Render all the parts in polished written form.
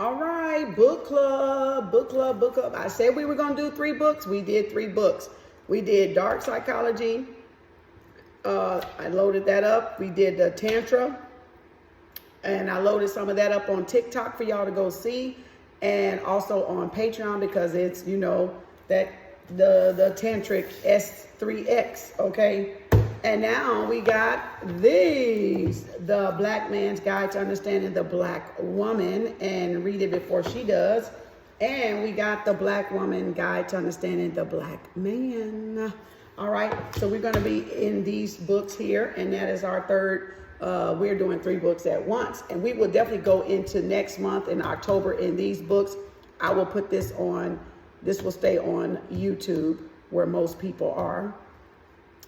All right, book club, book club, book club. I said we were going to do 3 books. We did 3 books. We did Dark Psychology. I loaded that up. We did the Tantra. And I loaded some of that up on TikTok for y'all to go see. And also on Patreon because it's, you know, that the Tantric S3X, okay? And now we got these, the Blackman's Guide to Understanding the Black Woman, and read it before she does. And we got the Black Woman Guide to Understanding the Black Man. All right, so we're going to be in these books here, and that is our third. We're doing 3 books at once, and we will definitely go into next month in October in these books. I will put this on, this will stay on YouTube where most people are,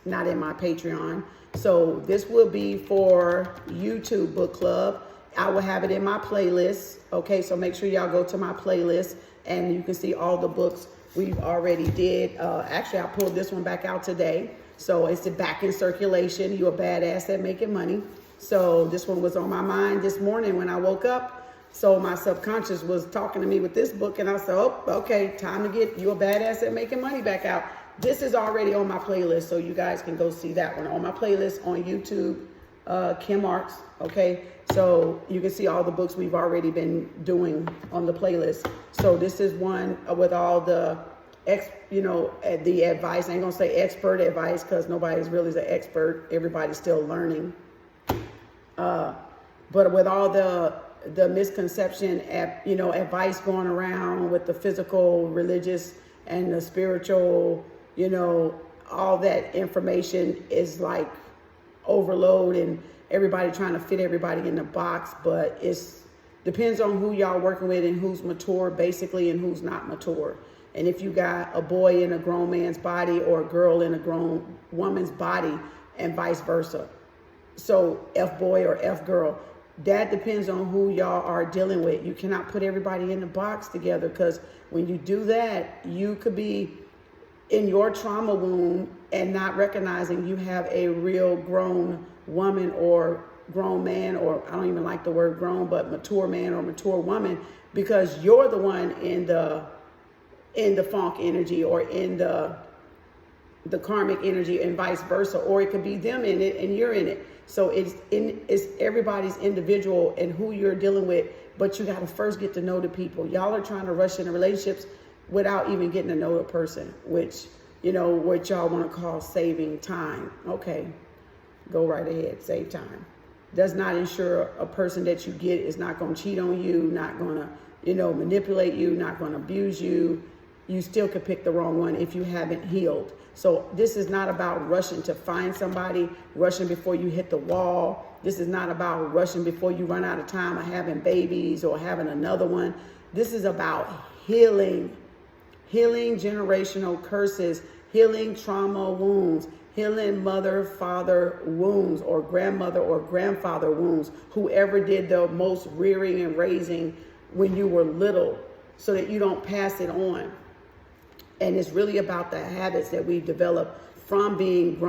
not in my Patreon. So this will be for YouTube book club. I will have it in my playlist. Okay, so make sure y'all go to my playlist and you can see all the books we've already did. Actually, I pulled this one back out today. So it's back in circulation. You're a badass at making money. So this one was on my mind this morning when I woke up. So my subconscious was talking to me with this book, and I said, oh, okay, time to get You a Badass at Making Money back out. This is already on my playlist, so you guys can go see that one on my playlist on YouTube, Kim Arts, okay? So you can see all the books we've already been doing on the playlist. So this is one with all the, the advice. I ain't gonna say expert advice because nobody's really the expert. Everybody's still learning. But with all the misconception, advice going around with the physical, religious, and the spiritual, all that information is like overload and everybody trying to fit everybody in the box. But it's depends on who y'all working with and who's mature basically and who's not mature. And if you got a boy in a grown man's body or a girl in a grown woman's body and vice versa. So F boy or F girl, that depends on who y'all are dealing with. You cannot put everybody in the box together, because when you do that, you could be in your trauma wound and not recognizing you have a real grown woman or grown man, or I don't even like the word grown, but mature man or mature woman, because you're the one in the funk energy or in the karmic energy and vice versa, or it could be them in it and you're in it. So it's everybody's individual and who you're dealing with, but you got to first get to know the people. Y'all are trying to rush into relationships without even getting to know the person, which, what y'all want to call saving time. Okay, go right ahead, save time. Does not ensure a person that you get is not going to cheat on you, not going to, manipulate you, not going to abuse you. You still could pick the wrong one if you haven't healed. So this is not about rushing to find somebody, rushing before you hit the wall. This is not about rushing before you run out of time of having babies or having another one. This is about healing generational curses, healing trauma wounds, healing mother, father wounds, or grandmother or grandfather wounds, whoever did the most rearing and raising when you were little, so that you don't pass it on. And it's really about the habits that we develop from being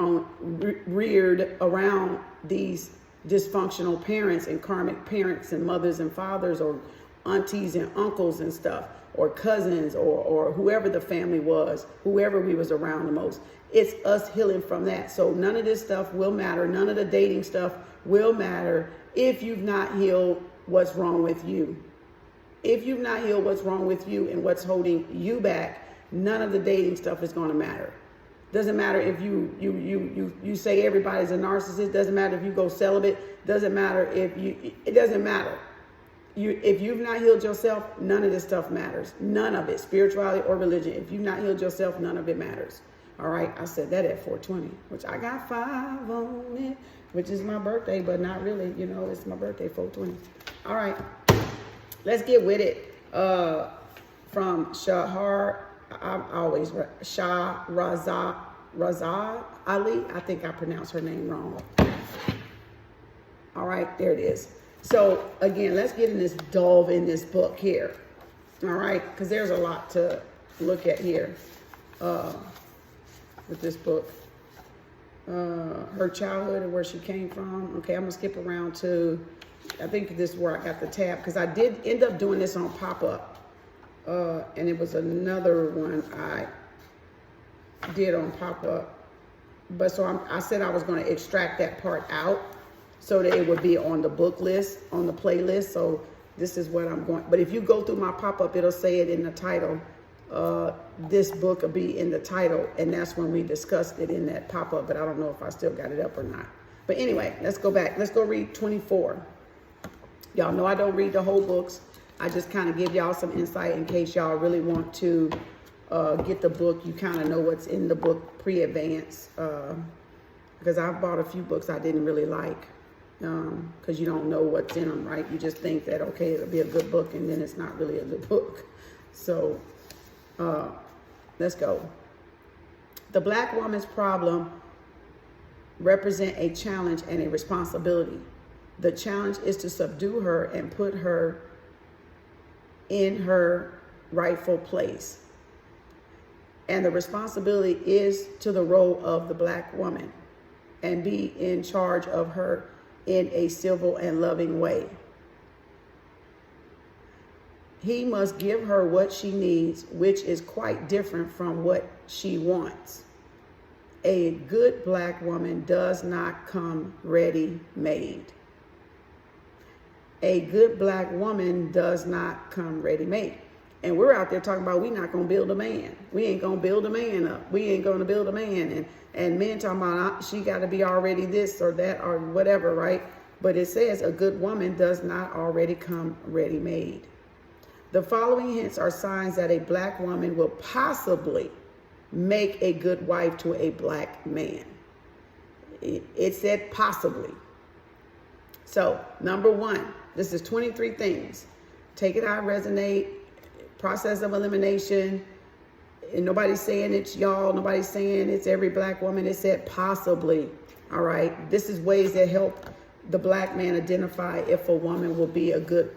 reared around these dysfunctional parents and karmic parents and mothers and fathers, or aunties and uncles and stuff, or cousins, or whoever the family was, whoever we was around the most. It's us healing from that. So none of this stuff will matter. None of the dating stuff will matter if you've not healed what's wrong with you. If you've not healed what's wrong with you and what's holding you back, none of the dating stuff is going to matter. Doesn't matter if you say everybody's a narcissist. Doesn't matter if you go celibate. Doesn't matter it doesn't matter. If you've not healed yourself, none of this stuff matters. None of it, spirituality or religion. If you've not healed yourself, none of it matters. All right, I said that at 420, which I got 5 on it, which is my birthday, but not really. It's my birthday, 420. All right, let's get with it. From Shah Raza Ali. I think I pronounced her name wrong. All right, there it is. So again, let's get in this delve in this book here. All right, because there's a lot to look at here with this book. Her childhood and where she came from. Okay, I'm gonna skip around to I think this is where I got the tab, because I did end up doing this on pop-up. And it was another one I did on pop-up. But so I said I was going to extract that part out so that it would be on the book list, on the playlist. So this is what I'm going. But if you go through my pop-up, it'll say it in the title. This book will be in the title. And that's when we discussed it in that pop-up. But I don't know if I still got it up or not. But anyway, let's go back. Let's go read 24. Y'all know I don't read the whole books. I just kind of give y'all some insight in case y'all really want to get the book. You kind of know what's in the book pre-advance. Because I've bought a few books I didn't really like. Because you don't know what's in them, right? You just think that, okay, it'll be a good book, and then it's not really a good book. So let's go. The Black woman's problem represent a challenge and a responsibility. The challenge is to subdue her and put her in her rightful place. And the responsibility is to the role of the Black woman and be in charge of her in a civil and loving way. He must give her what she needs, which is quite different from what she wants. A good Black woman does not come ready-made. A good Black woman does not come ready-made. And we're out there talking about we're not going to build a man. We ain't going to build a man up. We ain't going to build a man. And men talking about she got to be already this or that or whatever, right? But it says a good woman does not already come ready-made. The following hints are signs that a Black woman will possibly make a good wife to a Black man. It said possibly. So, number one, this is 23 things. Take it out, resonate, process of elimination. And nobody's saying it's y'all. Nobody's saying it's every Black woman. It said possibly. All right. This is ways that help the Black man identify if a woman will be a good,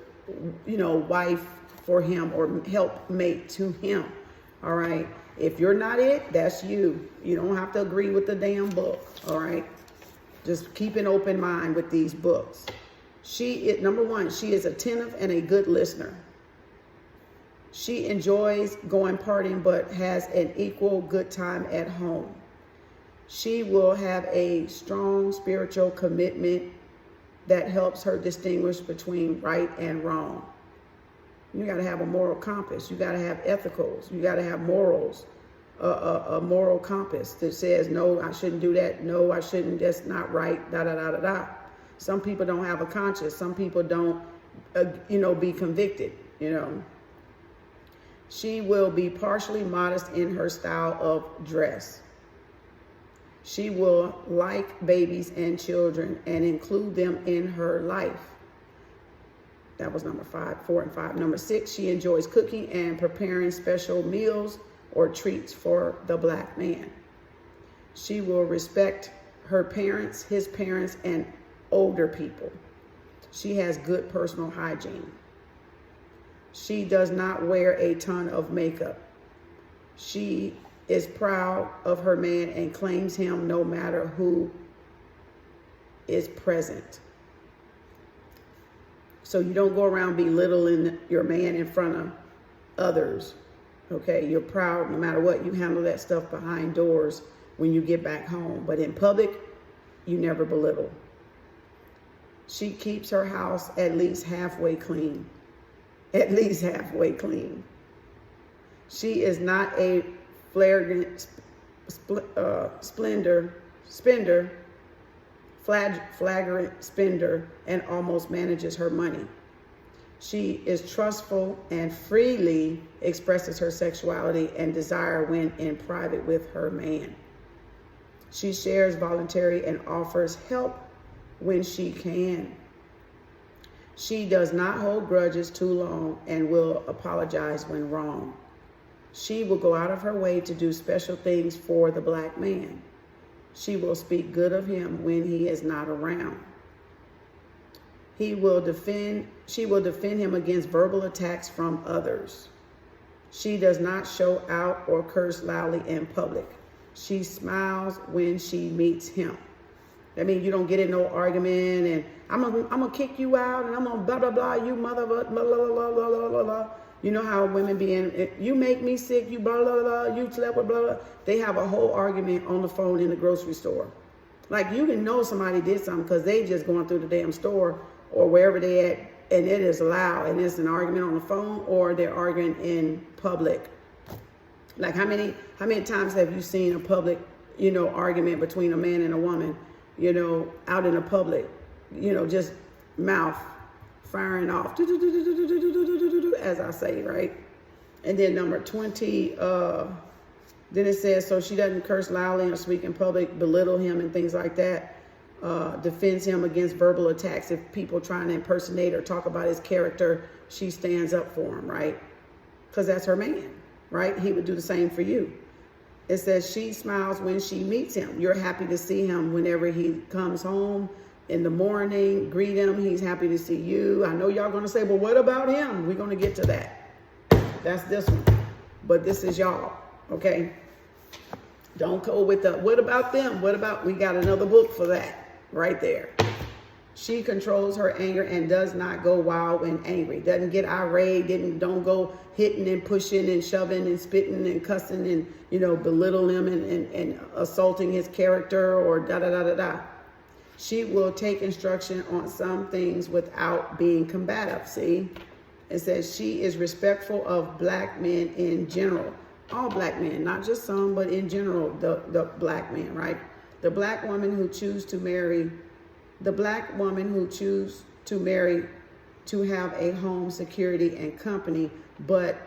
wife for him or helpmate to him. All right. If you're not it, that's you. You don't have to agree with the damn book. All right. Just keep an open mind with these books. Number one, she is attentive and a good listener. She enjoys going partying, but has an equal good time at home. She will have a strong spiritual commitment that helps her distinguish between right and wrong. You got to have a moral compass. You got to have ethicals. You got to have morals, a moral compass that says, no, I shouldn't do that. No, I shouldn't. That's not right. Da, da, da, da, da. Some people don't have a conscience. Some people don't, be convicted, She will be partially modest in her style of dress. She will like babies and children and include them in her life. That was number 4 and 5. Number 6, she enjoys cooking and preparing special meals or treats for the Black man. She will respect her parents, his parents, and older people. She has good personal hygiene. She does not wear a ton of makeup. She is proud of her man and claims him no matter who is present. So you don't go around belittling your man in front of others. Okay, you're proud no matter what. You handle that stuff behind doors when you get back home. But in public, you never belittle. She keeps her house at least halfway clean. At least halfway clean. She is not a flagrant flagrant spender and almost manages her money. She is trustful and freely expresses her sexuality and desire when in private with her man. She shares voluntary and offers help when she can. She does not hold grudges too long and will apologize when wrong. She will go out of her way to do special things for the Black man. She will speak good of him when he is not around. She will defend him against verbal attacks from others. She does not show out or curse loudly in public. She smiles when she meets him. That means you don't get in no argument and I'm gonna kick you out and I'm gonna blah, blah, blah, you mother, blah, blah, blah, blah, blah, blah, blah. You know how women be in, you make me sick, you blah, blah, blah, you slept with blah, blah. They have a whole argument on the phone in the grocery store. Like you can know somebody did something because they just going through the damn store or wherever they at and it is loud and it's an argument on the phone or they're arguing in public. Like how many times have you seen a public, argument between a man and a woman, out in the public, just mouth firing off, as I say, right? And then number 20, then it says, so she doesn't curse loudly or speak in public, belittle him and things like that. Defends him against verbal attacks. If people trying to impersonate or talk about his character, she stands up for him, right? Because that's her man, right? He would do the same for you. It says she smiles when she meets him. You're happy to see him whenever he comes home in the morning. Greet him. He's happy to see you. I know y'all going to say, well, what about him? We're going to get to that. That's this one. But this is y'all, okay? Don't go with the, what about them? What about, we got another book for that right there. She controls her anger and does not go wild when angry. Doesn't get irate, don't go hitting and pushing and shoving and spitting and cussing and, belittle him and assaulting his character or da-da-da-da-da. She will take instruction on some things without being combative, see? It says she is respectful of black men in general. All black men, not just some, but in general, the black men, right? The black woman who choose to marry to have a home, security, and company, but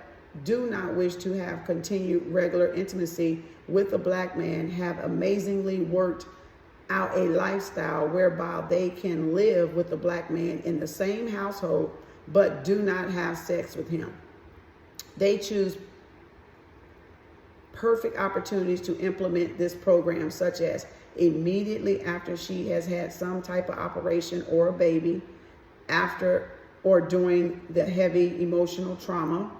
do not wish to have continued regular intimacy with a black man, have amazingly worked out a lifestyle whereby they can live with the black man in the same household, but do not have sex with him. They choose perfect opportunities to implement this program, such as immediately after she has had some type of operation or a baby, after or during the heavy emotional trauma,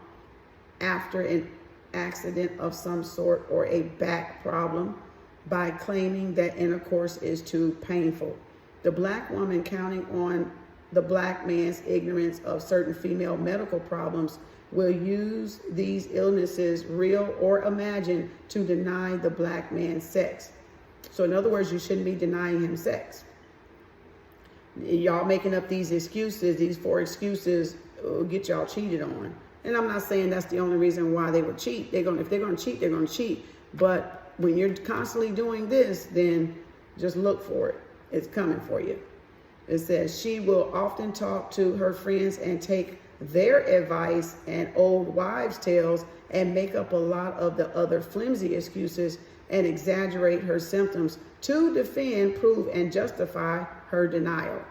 after an accident of some sort or a back problem, by claiming that intercourse is too painful. The black woman, counting on the black man's ignorance of certain female medical problems, will use these illnesses, real or imagined, to deny the black man sex. So in other words, you shouldn't be denying him sex. Y'all making up these excuses, these 4 excuses, will get y'all cheated on. And I'm not saying that's the only reason why they would cheat. If they're going to cheat, they're going to cheat. But when you're constantly doing this, then just look for it. It's coming for you. It says she will often talk to her friends and take their advice and old wives' tales and make up a lot of the other flimsy excuses and exaggerate her symptoms to defend, prove, and justify her denial.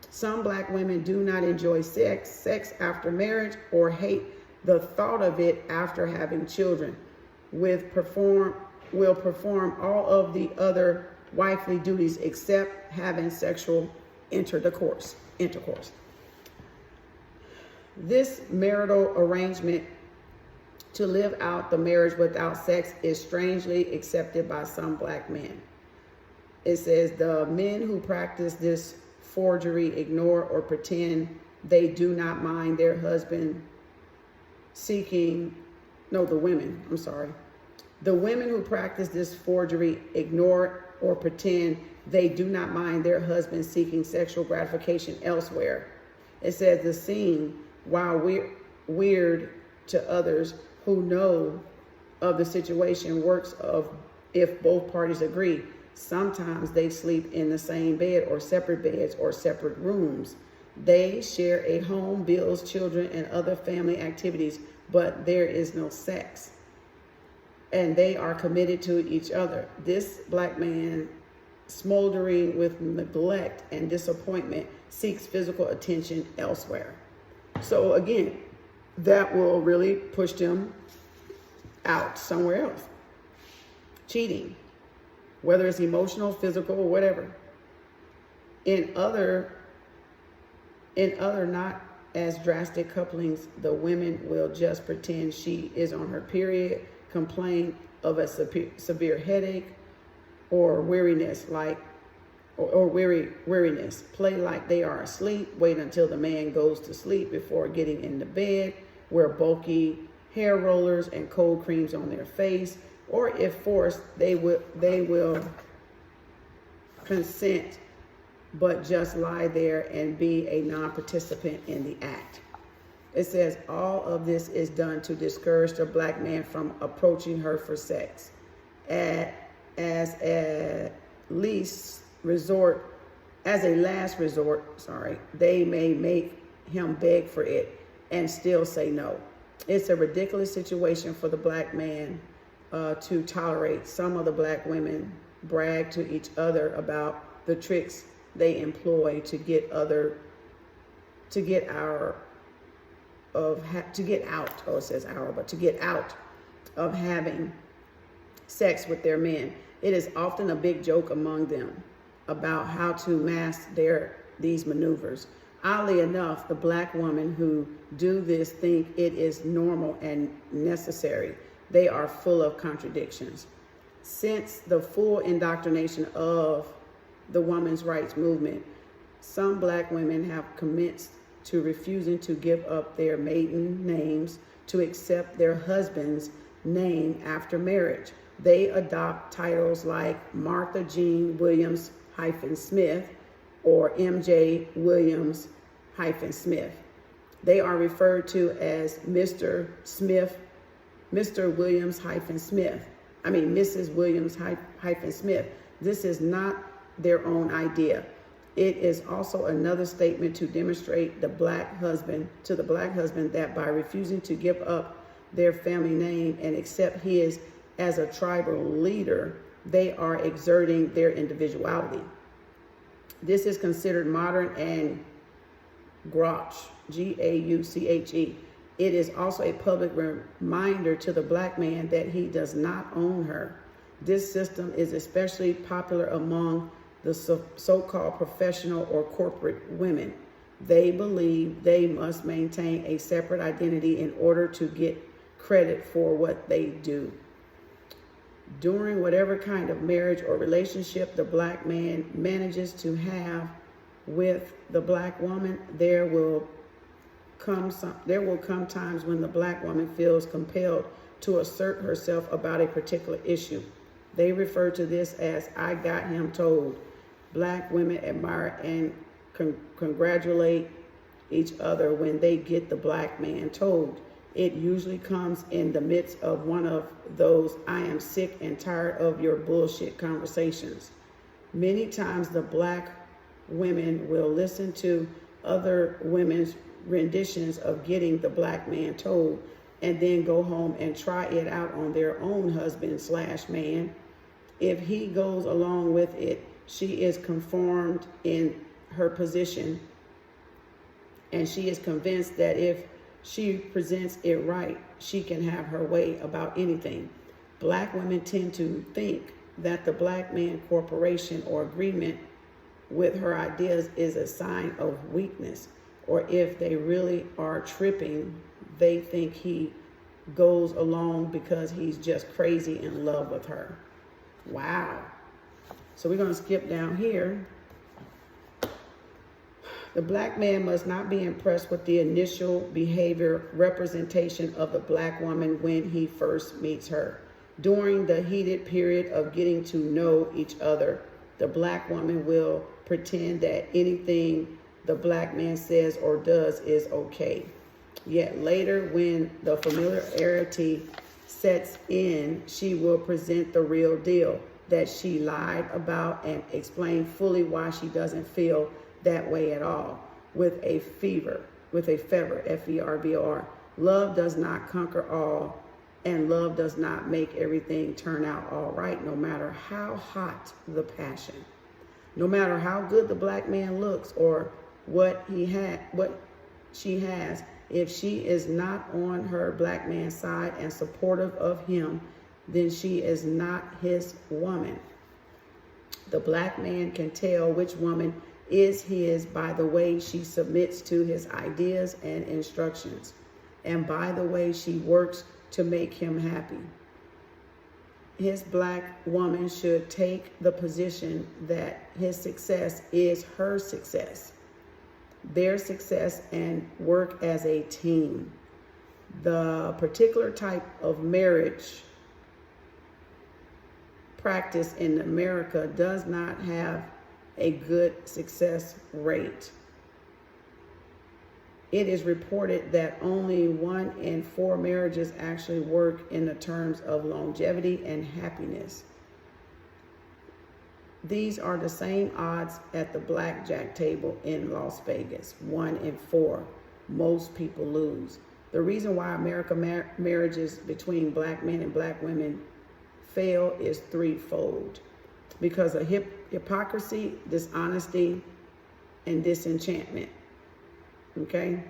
Some black women do not enjoy sex after marriage, or hate the thought of it after having children, will perform all of the other wifely duties except having sexual intercourse. This marital arrangement to live out the marriage without sex is strangely accepted by some black men. It says the men who practice this forgery ignore or pretend they do not mind their husband seeking, no, the women, I'm sorry. The women who practice this forgery ignore or pretend they do not mind their husband seeking sexual gratification elsewhere. It says the scene, while weird to others who know of the situation, works of if both parties agree. Sometimes they sleep in the same bed or separate beds or separate rooms. They share a home, bills, children, and other family activities, but there is no sex. And they are committed to each other. This black man, smoldering with neglect and disappointment, seeks physical attention elsewhere. So again, that will really push them out somewhere else. Cheating, whether it's emotional, physical, or whatever. In other not as drastic couplings, the women will just pretend she is on her period, complain of a severe headache or weariness, like or weariness. Play like they are asleep. Wait until the man goes to sleep before getting into bed. Wear bulky hair rollers and cold creams on their face. Or if forced, they will consent, but just lie there and be a non-participant in the act. It says all of this is done to discourage the black man from approaching her for sex. As a last resort, they may make him beg for it and still say no. It's a ridiculous situation for the black man to tolerate. Some of the black women brag to each other about the tricks they employ to get out of having sex with their men. It is often a big joke among them about how to mask these maneuvers. Oddly enough, the black women who do this think it is normal and necessary. They are full of contradictions. Since the full indoctrination of the women's rights movement, some black women have commenced to refusing to give up their maiden names to accept their husband's name after marriage. They adopt titles like Martha Jean Williams-Smith or MJ Williams-Smith. They are referred to as Mr. Williams-Smith. Mrs. Williams-Smith. This is not their own idea. It is also another statement to demonstrate to the black husband that by refusing to give up their family name and accept his as a tribal leader, they are exerting their individuality. This is considered modern and gauche, Gauche. It is also a public reminder to the black man that he does not own her. This system is especially popular among the so-called professional or corporate women. They believe they must maintain a separate identity in order to get credit for what they do. During whatever kind of marriage or relationship the black man manages to have with the black woman, there will come times when the black woman feels compelled to assert herself about a particular issue. They refer to this as "I got him told." Black women admire and congratulate each other when they get the black man told. It usually comes in the midst of one of those "I am sick and tired of your bullshit" conversations. Many times the black women will listen to other women's renditions of getting the black man told and then go home and try it out on their own husband/man. If he goes along with it, she is conformed in her position, and she is convinced that if she presents it right, she can have her way about anything. Black women tend to think that the black man corporation or agreement with her ideas is a sign of weakness, or if they really are tripping, they think he goes along because he's just crazy in love with her. Wow. So we're going to skip down here. The black man must not be impressed with the initial behavior representation of the black woman when he first meets her. During the heated period of getting to know each other, the black woman will pretend that anything the black man says or does is okay. Yet later, when the familiarity sets in, she will present the real deal that she lied about and explain fully why she doesn't feel that way at all. With a fervor, F-E-R-V-O-R. Love does not conquer all, and love does not make everything turn out all right, no matter how hot the passion. No matter how good the black man looks or what she has, if she is not on her black man's side and supportive of him, then she is not his woman. The black man can tell which woman is his by the way she submits to his ideas and instructions, and by the way she works to make him happy. his black woman should take the position that his success is her success, their success, and work as a team. The particular type of marriage practice in America does not have a good success rate. It is reported that only 1 in 4 marriages actually work in the terms of longevity and happiness. These are the same odds at the blackjack table in Las Vegas. 1 in 4. Most people lose. The reason why American marriages between black men and black women fail is threefold. Because of hypocrisy, dishonesty, and disenchantment. Okay?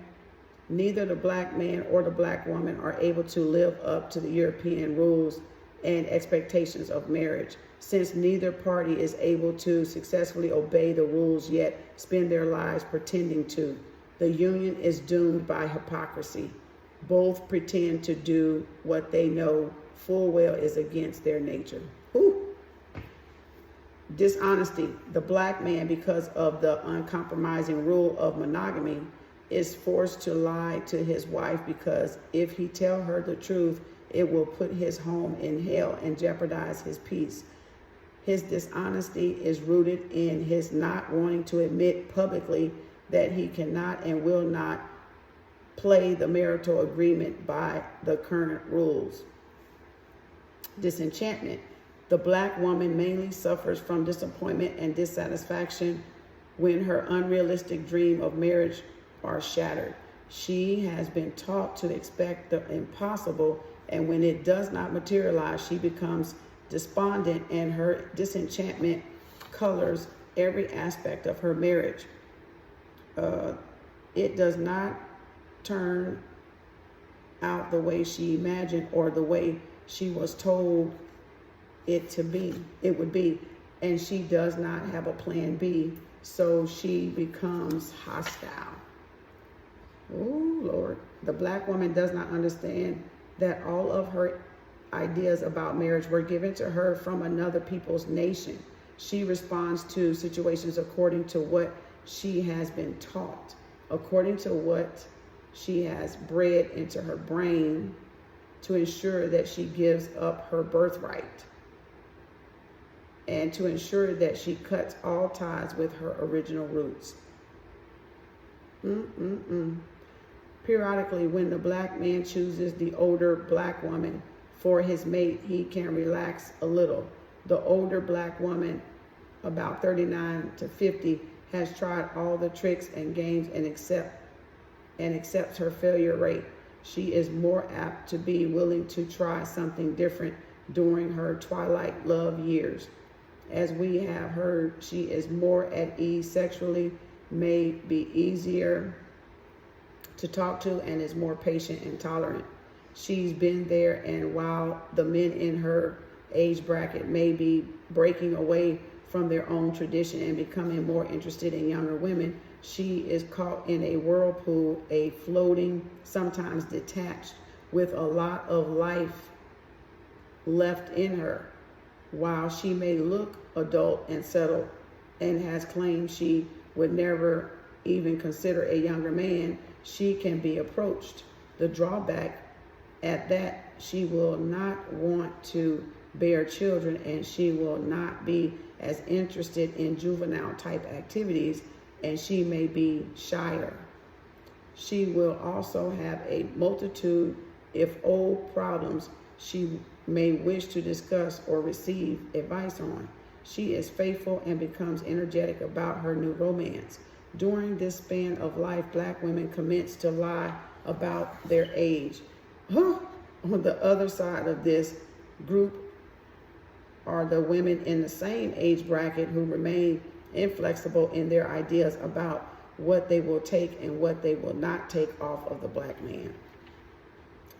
Neither the black man or the black woman are able to live up to the European rules and expectations of marriage, since neither party is able to successfully obey the rules yet spend their lives pretending to. The union is doomed by hypocrisy. Both pretend to do what they know full well is against their nature. Whew. Dishonesty. The black man, because of the uncompromising rule of monogamy, is forced to lie to his wife, because if he tell her the truth, it will put his home in hell and jeopardize his peace. His dishonesty is rooted in his not wanting to admit publicly that he cannot and will not play the marital agreement by the current rules. Disenchantment. The black woman mainly suffers from disappointment and dissatisfaction when her unrealistic dream of marriage are shattered. She has been taught to expect the impossible, and when it does not materialize, she becomes despondent, and her disenchantment colors every aspect of her marriage. It does not turn out the way she imagined or the way she was told it would be, and she does not have a plan B, so she becomes hostile. Oh, Lord. The black woman does not understand that all of her ideas about marriage were given to her from another people's nation. She responds to situations according to what she has been taught, according to what she has bred into her brain, to ensure that she gives up her birthright, and to ensure that she cuts all ties with her original roots. Periodically, when the black man chooses the older black woman for his mate, he can relax a little. The older black woman, about 39 to 50, has tried all the tricks and games and accepts her failure rate. She is more apt to be willing to try something different during her twilight love years. As we have heard, she is more at ease sexually, may be easier to talk to, and is more patient and tolerant. She's been there, and while the men in her age bracket may be breaking away from their own tradition and becoming more interested in younger women, she is caught in a whirlpool, a floating, sometimes detached, with a lot of life left in her. While she may look adult and settled and has claimed she would never even consider a younger man, she can be approached. The drawback at that, she will not want to bear children, and she will not be as interested in juvenile type activities, and she may be shyer. She will also have a multitude, if old, problems she may wish to discuss or receive advice on. She is faithful and becomes energetic about her new romance. During this span of life, black women commence to lie about their age. On the other side of this group are the women in the same age bracket who remain inflexible in their ideas about what they will take and what they will not take off of the black man.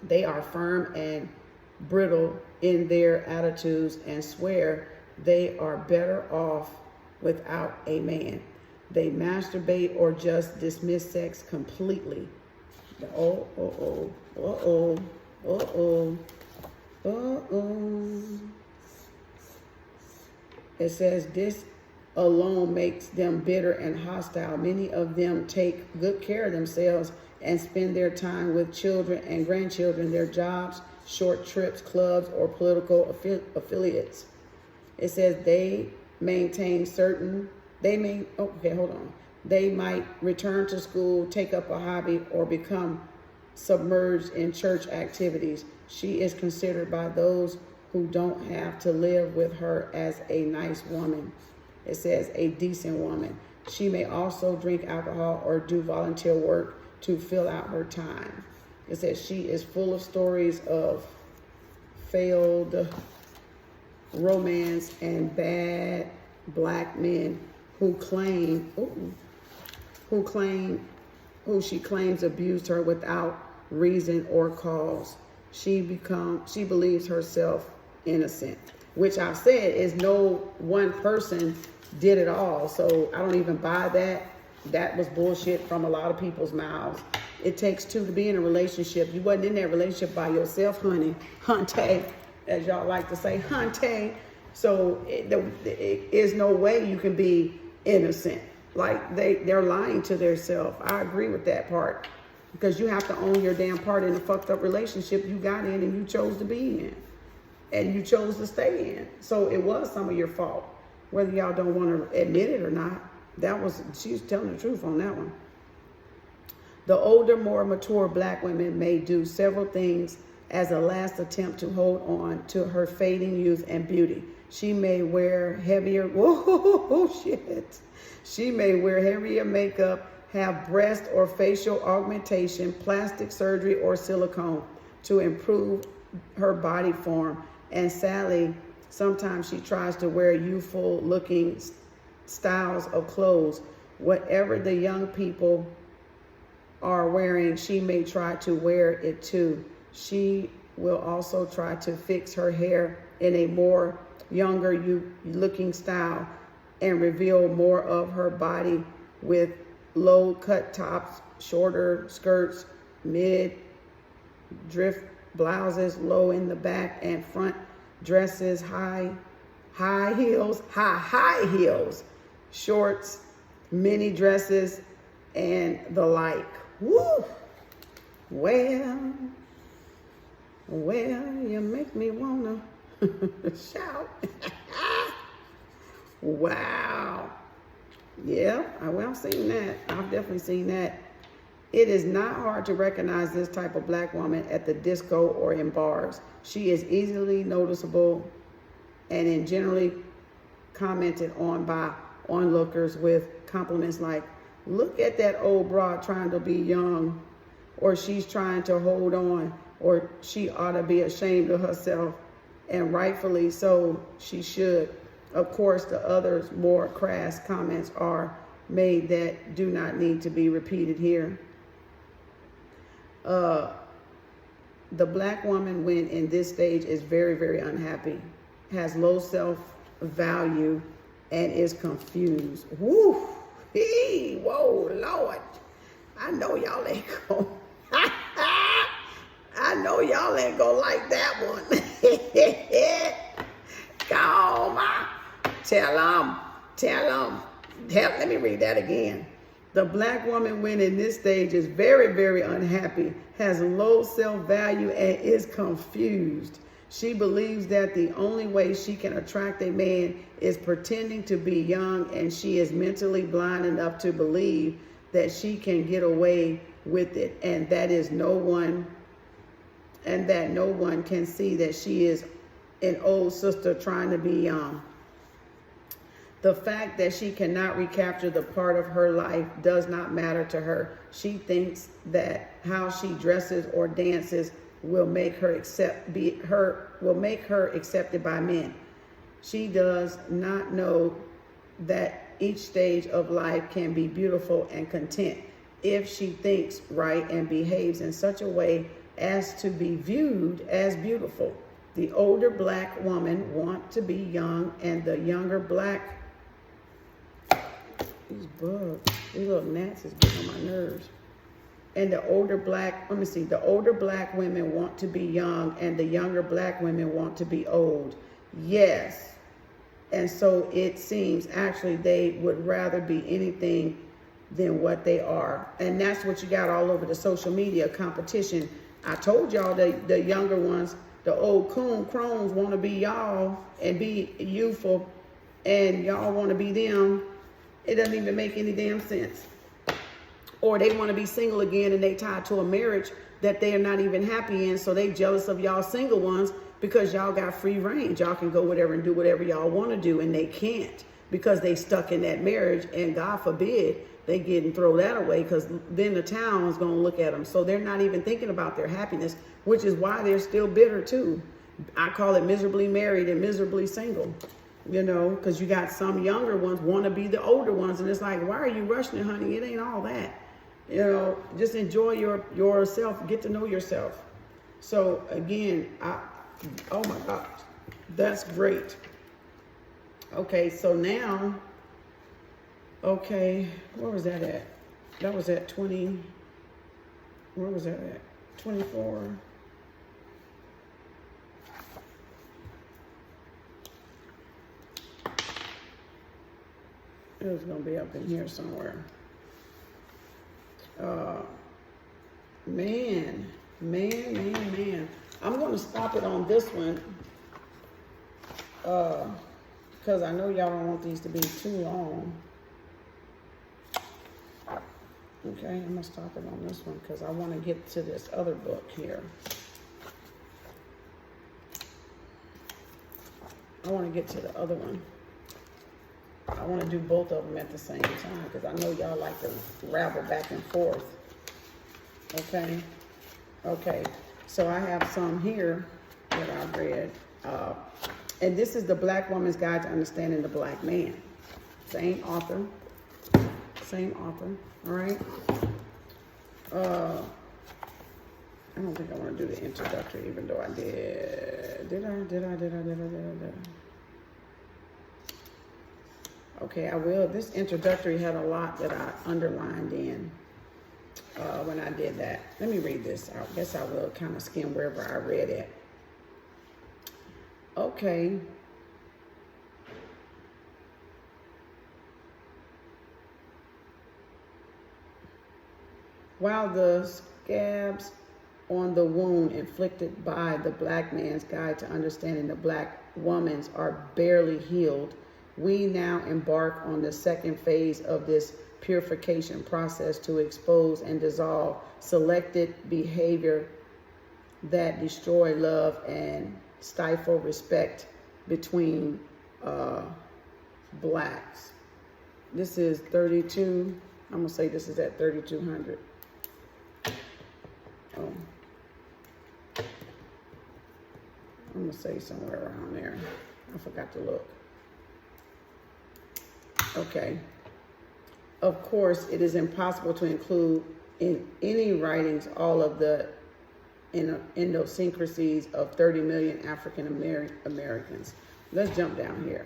They are firm and brittle in their attitudes and swear they are better off without a man. They masturbate or just dismiss sex completely. It says this alone makes them bitter and hostile. Many of them take good care of themselves and spend their time with children and grandchildren, their jobs, short trips, clubs, or political affiliates. It says they might return to school, take up a hobby, or become submerged in church activities. She is considered by those who don't have to live with her as a nice woman. It says a decent woman. She may also drink alcohol or do volunteer work to fill out her time. It says she is full of stories of failed romance and bad black men who she claims abused her without reason or cause. She believes herself innocent, which I've said is no one person did it all. So I don't even buy that. That was bullshit from a lot of people's mouths. It takes two to be in a relationship. You wasn't in that relationship by yourself, honey. Hunte, as y'all like to say, hunte. So there is no way you can be innocent. Like they're lying to themselves. I agree with that part. Because you have to own your damn part in a fucked up relationship you got in and you chose to be in. And you chose to stay in. So it was some of your fault. Whether y'all don't want to admit it or not. She was telling the truth on that one. The older, more mature black women may do several things as a last attempt to hold on to her fading youth and beauty. She may wear heavier, She may wear heavier makeup, have breast or facial augmentation, plastic surgery, or silicone to improve her body form. And sadly, sometimes she tries to wear youthful looking styles of clothes. Whatever the young people are wearing, she may try to wear it too. She will also try to fix her hair in a more younger looking style and reveal more of her body with low cut tops, shorter skirts, mid drift blouses, low in the back and front dresses, high heels, shorts, mini dresses, and the like. Woo! Well, you make me wanna shout. Wow. Yeah, I've seen that. I've definitely seen that. It is not hard to recognize this type of black woman at the disco or in bars. She is easily noticeable and generally commented on by onlookers with compliments like, look at that old broad trying to be young, or she's trying to hold on, or she ought to be ashamed of herself, and rightfully so, she should. Of course, the others more crass comments are made that do not need to be repeated here. The black woman when in this stage is very, very unhappy, has low self-value, and is confused. Woo! Whoa, Lord. I know y'all ain't gonna like that one. Come on. Tell them. Let me read that again. The black woman when in this stage is very, very unhappy, has low self-value, and is confused. She believes that the only way she can attract a man is pretending to be young, and she is mentally blind enough to believe that she can get away with it, and that no one can see that she is an old sister trying to be young. The fact that she cannot recapture the part of her life does not matter to her. She thinks that how she dresses or dances will make her accepted by men. She does not know that each stage of life can be beautiful and content if she thinks right and behaves in such a way as to be viewed as beautiful. The older black woman wants to be young, and the younger black these little gnats is getting on my nerves. And the older black women want to be young, and the younger black women want to be old. Yes. And so it seems actually they would rather be anything than what they are. And that's what you got all over the social media competition. I told y'all the younger ones, the old crones want to be y'all and be youthful, and y'all want to be them. It doesn't even make any damn sense. Or they want to be single again and they tied to a marriage that they are not even happy in, so they jealous of y'all single ones because y'all got free range. Y'all can go whatever and do whatever y'all want to do, and they can't because they stuck in that marriage, and God forbid they get and throw that away, because then the town is going to look at them. So they're not even thinking about their happiness, which is why they're still bitter too. I call it miserably married and miserably single, you know, because you got some younger ones want to be the older ones, and it's like, why are you rushing it, honey? It ain't all that. You know, just enjoy yourself, get to know yourself. So again, oh my gosh, that's great. Okay, so now, okay, where was that at? That was at 20, where was that at? 24. It was gonna be up in here somewhere. Man. I'm gonna stop it on this one. Because I know y'all don't want these to be too long. Okay, I'm gonna stop it on this one because I want to get to this other book here. I want to get to the other one. I want to do both of them at the same time because I know y'all like to rabble back and forth. Okay. Okay. So I have some here that I read. And this is the Black Woman's Guide to Understanding the Black Man. Same author. All right. I don't think I want to do the introductory, even though I did. Did I? Okay, I will. This introductory had a lot that I underlined in when I did that. Let me read this. I guess I will kind of skim wherever I read it. Okay. While the scabs on the wound inflicted by the Black Man's Guide to Understanding the Blackwomans are barely healed, we now embark on the second phase of this purification process to expose and dissolve selected behavior that destroy love and stifle respect between blacks. This is 32. I'm gonna say this is at 3200. Oh. I'm gonna say somewhere around there. I forgot to look. Okay. Of course, it is impossible to include in any writings all of the idiosyncrasies of 30 million African Americans. Let's jump down here.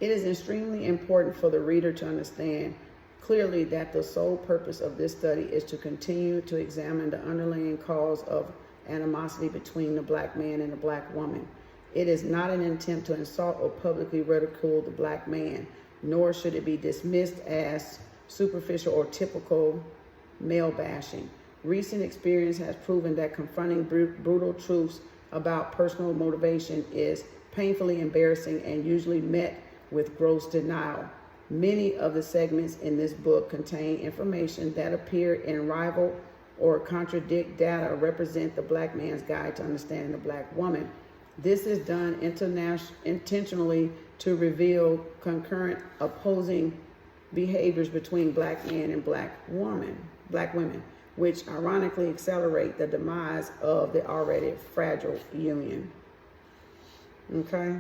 It is extremely important for the reader to understand clearly that the sole purpose of this study is to continue to examine the underlying cause of animosity between the Black man and the Black woman. It is not an attempt to insult or publicly ridicule the Black man, nor should it be dismissed as superficial or typical male bashing. Recent experience has proven that confronting brutal truths about personal motivation is painfully embarrassing and usually met with gross denial. Many of the segments in this book contain information that appear in rival or contradict data represent the Black Man's Guide to Understanding the Black Woman. This is done intentionally to reveal concurrent opposing behaviors between Black men and Black women, which ironically accelerate the demise of the already fragile union. Okay?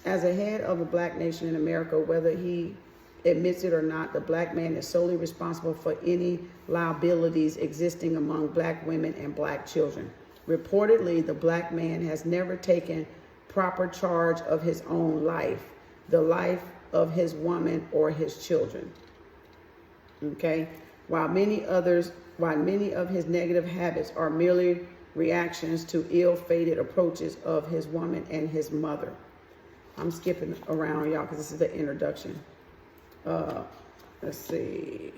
As a head of the Black nation in America, whether he admits it or not, the Black man is solely responsible for any liabilities existing among Black women and Black children. Reportedly, the Black man has never taken proper charge of his own life, the life of his woman or his children. Okay? While many of his negative habits are merely reactions to ill-fated approaches of his woman and his mother. I'm skipping around, y'all, because this is the introduction. Let's see.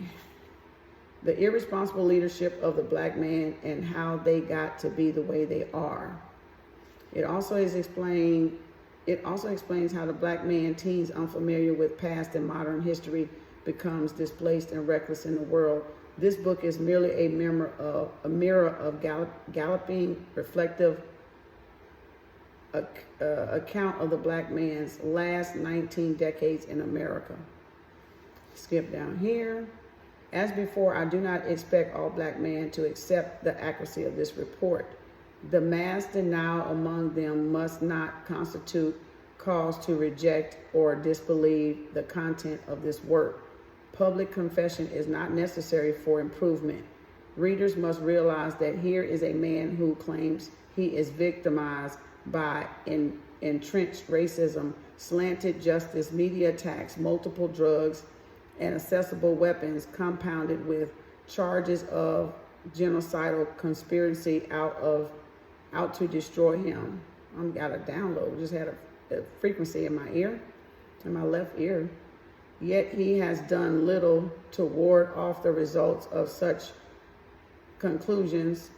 The irresponsible leadership of the black man and how they got to be the way they are. It also explains how the black man, teens unfamiliar with past and modern history, becomes displaced and reckless in the world. This book is merely a mirror of galloping, reflective account of the black man's last 19 decades in America. Skip down here. As before, I do not expect all black men to accept the accuracy of this report. The mass denial among them must not constitute cause to reject or disbelieve the content of this work. Public confession is not necessary for improvement. Readers must realize that here is a man who claims he is victimized by entrenched racism, slanted justice, media attacks, multiple drugs, and accessible weapons, compounded with charges of genocidal conspiracy out to destroy him. I've got a download. Just had a frequency in my ear, in my left ear. Yet he has done little to ward off the results of such conclusions.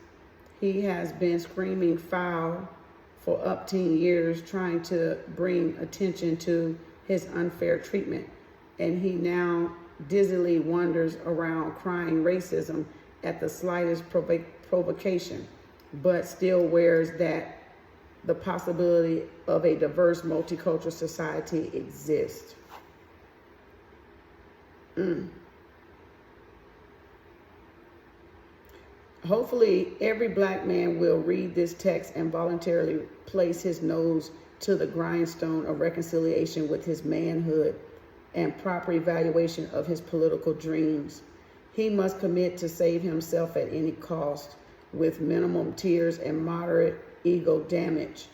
He has been screaming foul for upteen years, trying to bring attention to his unfair treatment. And he now dizzily wanders around crying racism at the slightest provocation, but still wears that the possibility of a diverse multicultural society exists. Hopefully, every black man will read this text and voluntarily place his nose to the grindstone of reconciliation with his manhood and proper evaluation of his political dreams. He must commit to save himself at any cost, with minimum tears and moderate ego damage.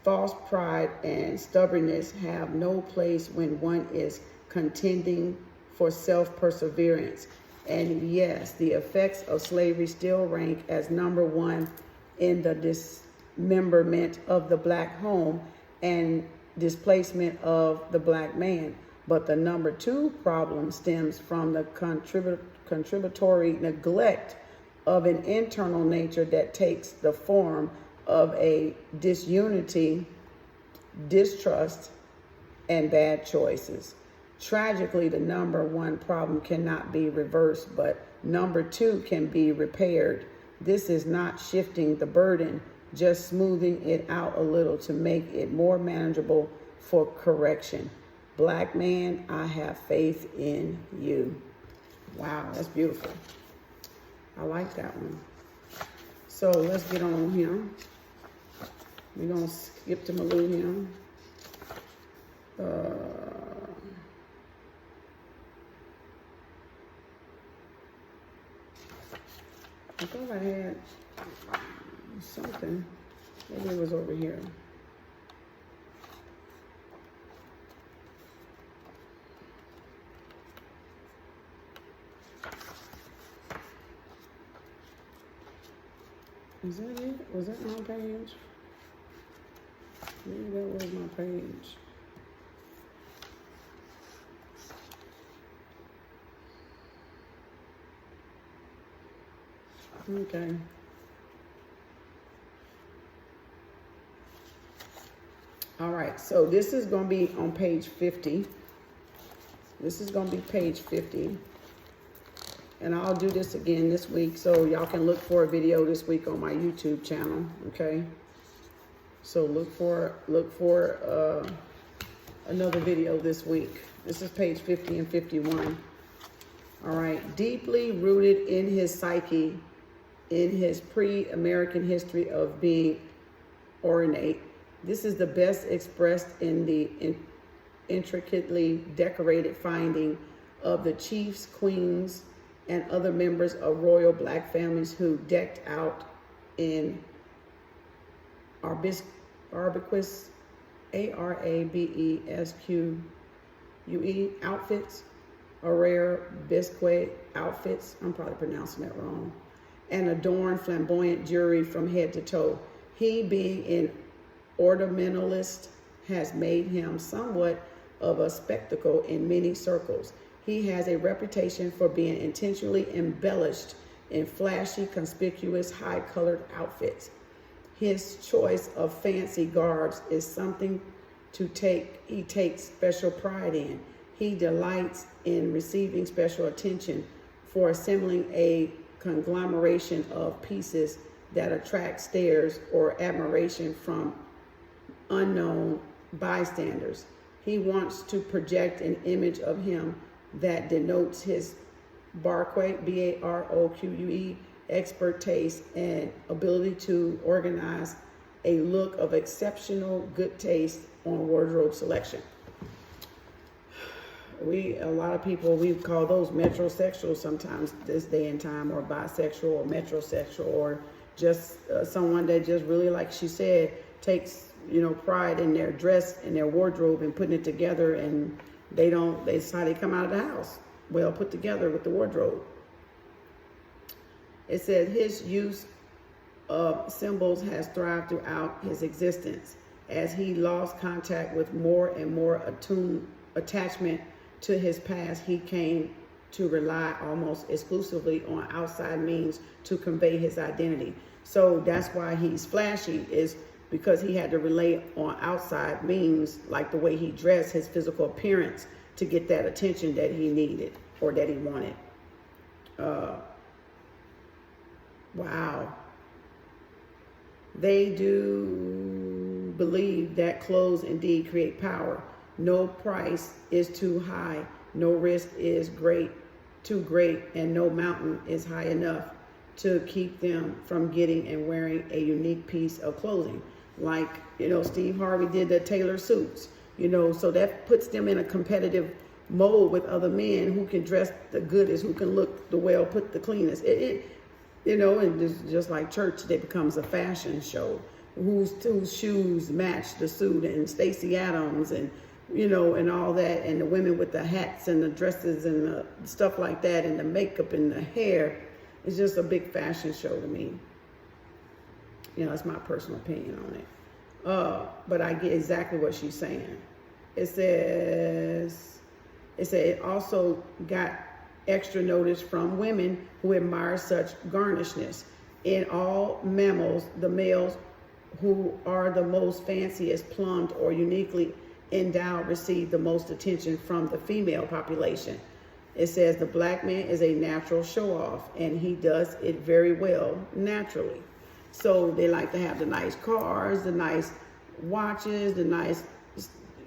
False pride and stubbornness have no place when one is contending for self-perseverance. And yes, the effects of slavery still rank as number one in the dismemberment of the black home and displacement of the black man. But the number two problem stems from the contributory neglect of an internal nature that takes the form of a disunity, distrust, and bad choices. Tragically, the number one problem cannot be reversed, but number two can be repaired. This is not shifting the burden, just smoothing it out a little to make it more manageable for correction. Black man, I have faith in you. Wow, that's beautiful. I like that one. So let's get on here. We're going to skip to Malou here. I thought I had something. Maybe it was over here. Is that it? Was that my page? Maybe that was my page. Okay. All right, so this is going to be on page 50. This is going to be page 50. And I'll do this again this week, so y'all can look for a video this week on my YouTube channel, okay? So look for another video this week. This is page 50 and 51. All right, deeply rooted in his psyche, in his pre-American history of being ornate. This is the best expressed in the intricately decorated finding of the chiefs, queens, and other members of royal black families who decked out in arabesques Arabesque outfits, Arare biscuit outfits, I'm probably pronouncing that wrong, and adorned flamboyant jewelry from head to toe. He, being an ornamentalist, has made him somewhat of a spectacle in many circles. He has a reputation for being intentionally embellished in flashy, conspicuous, high-colored outfits. His choice of fancy garbs is something he takes special pride in. He delights in receiving special attention for assembling a conglomeration of pieces that attract stares or admiration from unknown bystanders. He wants to project an image of him that denotes his Baroque, expert taste and ability to organize a look of exceptional good taste on wardrobe selection. A lot of people, we call those metrosexuals sometimes this day and time, or bisexual or metrosexual, or just someone that just really, like she said, takes, pride in their dress and their wardrobe and putting it together, and that's how they come out of the house, well put together with the wardrobe. It says his use of symbols has thrived throughout his existence. As he lost contact with more and more attachment to his past, he came to rely almost exclusively on outside means to convey his identity. So that's why he's flashy, is because he had to rely on outside means, like the way he dressed, his physical appearance, to get that attention that he needed or that he wanted. Wow. They do believe that clothes indeed create power. No price is too high, no risk is too great, and no mountain is high enough to keep them from getting and wearing a unique piece of clothing. Like, Steve Harvey did the tailor suits, so that puts them in a competitive mode with other men who can dress the goodest, who can look the well, put the cleanest. And just like church, it becomes a fashion show. Whose shoes match the suit, and Stacey Adams, and and all that, and the women with the hats and the dresses and the stuff like that, and the makeup and the hair. It's just a big fashion show to me. It's my personal opinion on it. But I get exactly what she's saying. It says it also got extra notice from women who admire such garnishness. In all mammals, the males who are the most fanciest, plumbed, or uniquely endowed receive the most attention from the female population. It says the black man is a natural show-off, and he does it very well naturally. So they like to have the nice cars, the nice watches, the nice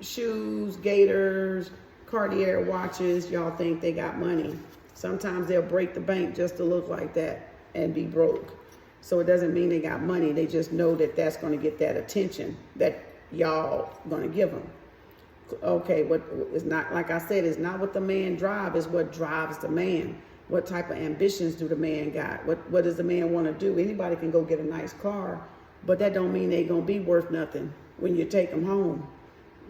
shoes, gaiters, Cartier watches. Y'all think they got money. Sometimes they'll break the bank just to look like that and be broke. So it doesn't mean they got money. They just know that that's going to get that attention that y'all going to give them. Okay, what is not, like I said, it's not what the man drives, it's what drives the man. What type of ambitions do the man got? What does the man want to do? Anybody can go get a nice car, but that don't mean they gonna be worth nothing when you take them home.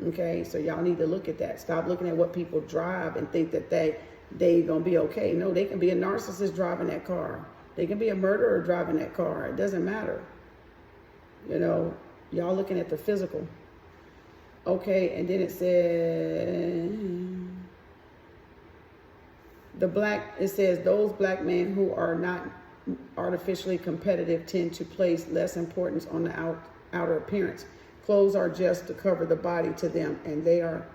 Okay, so y'all need to look at that. Stop looking at what people drive and think that they gonna be okay. No, they can be a narcissist driving that car. They can be a murderer driving that car. It doesn't matter. Y'all looking at the physical. Okay, and then it says those black men who are not artificially competitive tend to place less importance on the outer appearance. Clothes are just to cover the body to them, and they are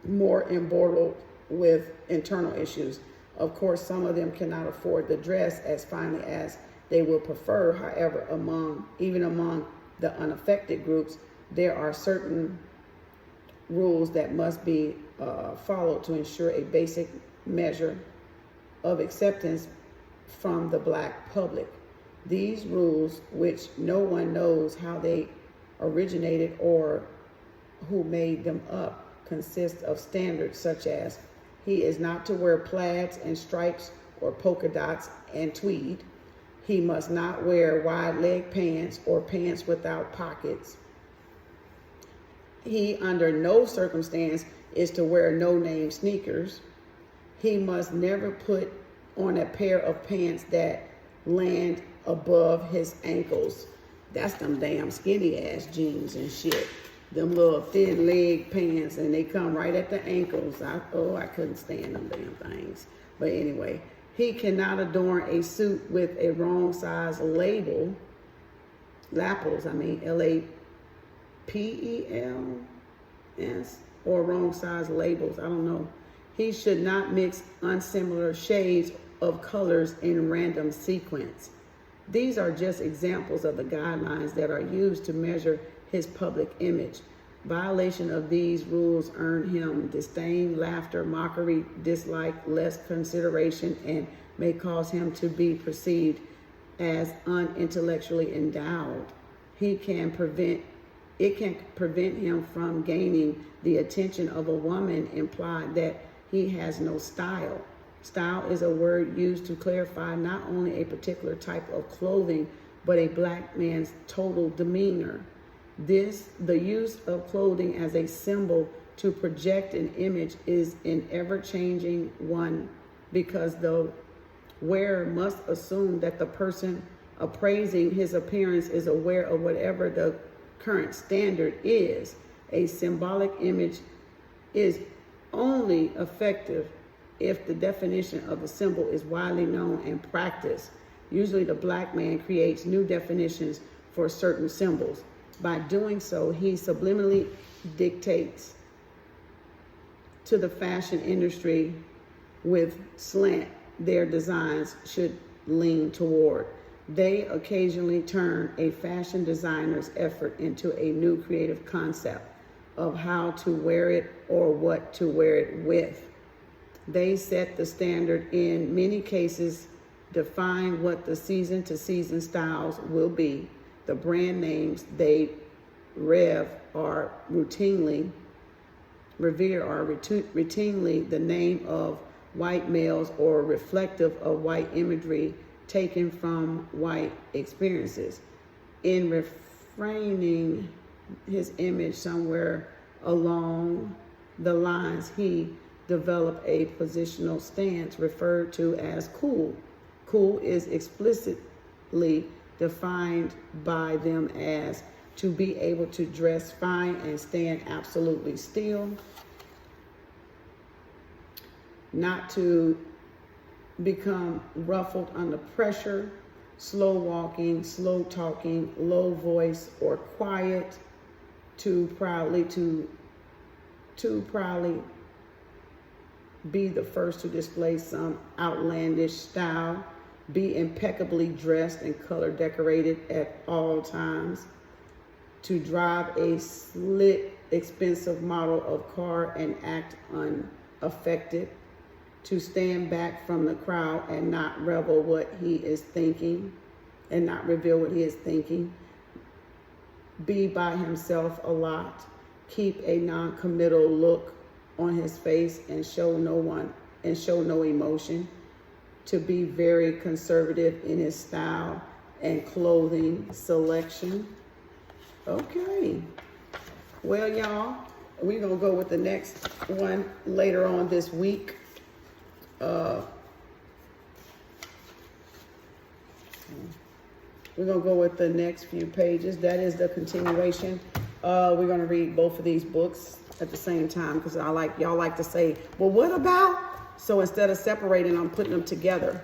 more embroiled with internal issues. Of course, some of them cannot afford the dress as finely as they would prefer. However, even among the unaffected groups, there are certain rules that must be followed to ensure a basic measure of acceptance from the black public. These rules, which no one knows how they originated or who made them up, consist of standards such as: he is not to wear plaids and stripes or polka dots and tweed. He must not wear wide leg pants or pants without pockets. He, under no circumstance, is to wear no-name sneakers. He must never put on a pair of pants that land above his ankles. That's them damn skinny ass jeans and shit. Them little thin leg pants, and they come right at the ankles. I couldn't stand them damn things. But anyway, he cannot adorn a suit with a wrong size lapels, Lapels, or wrong size labels, I don't know. He should not mix unsimilar shades of colors in random sequence. These are just examples of the guidelines that are used to measure his public image. Violation of these rules earn him disdain, laughter, mockery, dislike, less consideration, and may cause him to be perceived as unintellectually endowed. It can prevent him from gaining the attention of a woman, implied that he has no style. Style is a word used to clarify not only a particular type of clothing, but a black man's total demeanor. The use of clothing as a symbol to project an image is an ever-changing one, because the wearer must assume that the person appraising his appearance is aware of whatever the current standard is. A symbolic image is only effective if the definition of a symbol is widely known and practiced. Usually the black man creates new definitions for certain symbols. By doing so, he subliminally dictates to the fashion industry with slant their designs should lean toward. They occasionally turn a fashion designer's effort into a new creative concept of how to wear it or what to wear it with. They set the standard, in many cases, define what the season-to-season styles will be. The brand names they revere are routinely the name of white males or reflective of white imagery taken from white experiences. In refraining his image somewhere along the lines, he developed a positional stance referred to as cool. Cool is explicitly defined by them as to be able to dress fine and stand absolutely still, not to become ruffled under pressure, slow walking, slow talking, low voice, or quiet, too proudly be the first to display some outlandish style, be impeccably dressed and color decorated at all times, to drive a slick, expensive model of car and act unaffected, to stand back from the crowd and not reveal what he is thinking, be by himself a lot, keep a non-committal look on his face and show no emotion, to be very conservative in his style and clothing selection. Okay, well, y'all, we're gonna go with the next one later on this week. We're gonna go with the next few pages. That is the continuation. We're gonna read both of these books at the same time, because y'all like to say, well, what about? So instead of separating, I'm putting them together.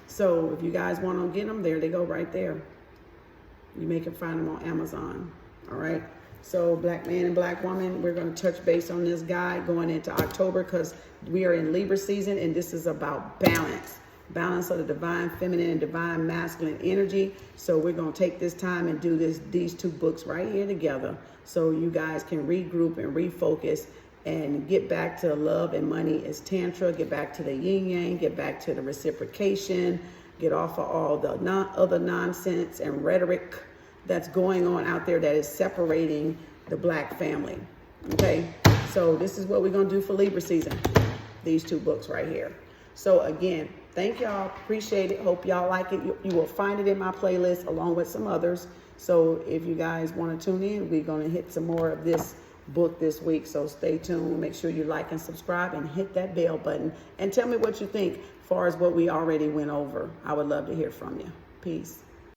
So if you guys want to get them, there they go right there. You may can find them on Amazon. All right. So Black Man and Black Woman, we're going to touch base on this guide going into October, because we are in Libra season, and this is about balance of the divine feminine and divine masculine energy. So we're going to take this time and do these two books right here together, so you guys can regroup and refocus and get back to love and money is tantra, get back to the yin yang, get back to the reciprocation, get off of all the other nonsense and rhetoric that's going on out there that is separating the black family. Okay, so this is what we're going to do for Libra season, these two books right here. So again, thank y'all, appreciate it, hope y'all like it. You will find it in my playlist along with some others. So if you guys want to tune in, we're going to hit some more of this book this week. So stay tuned. Make sure you like and subscribe and hit that bell button. And tell me what you think as far as what we already went over. I would love to hear from you. Peace.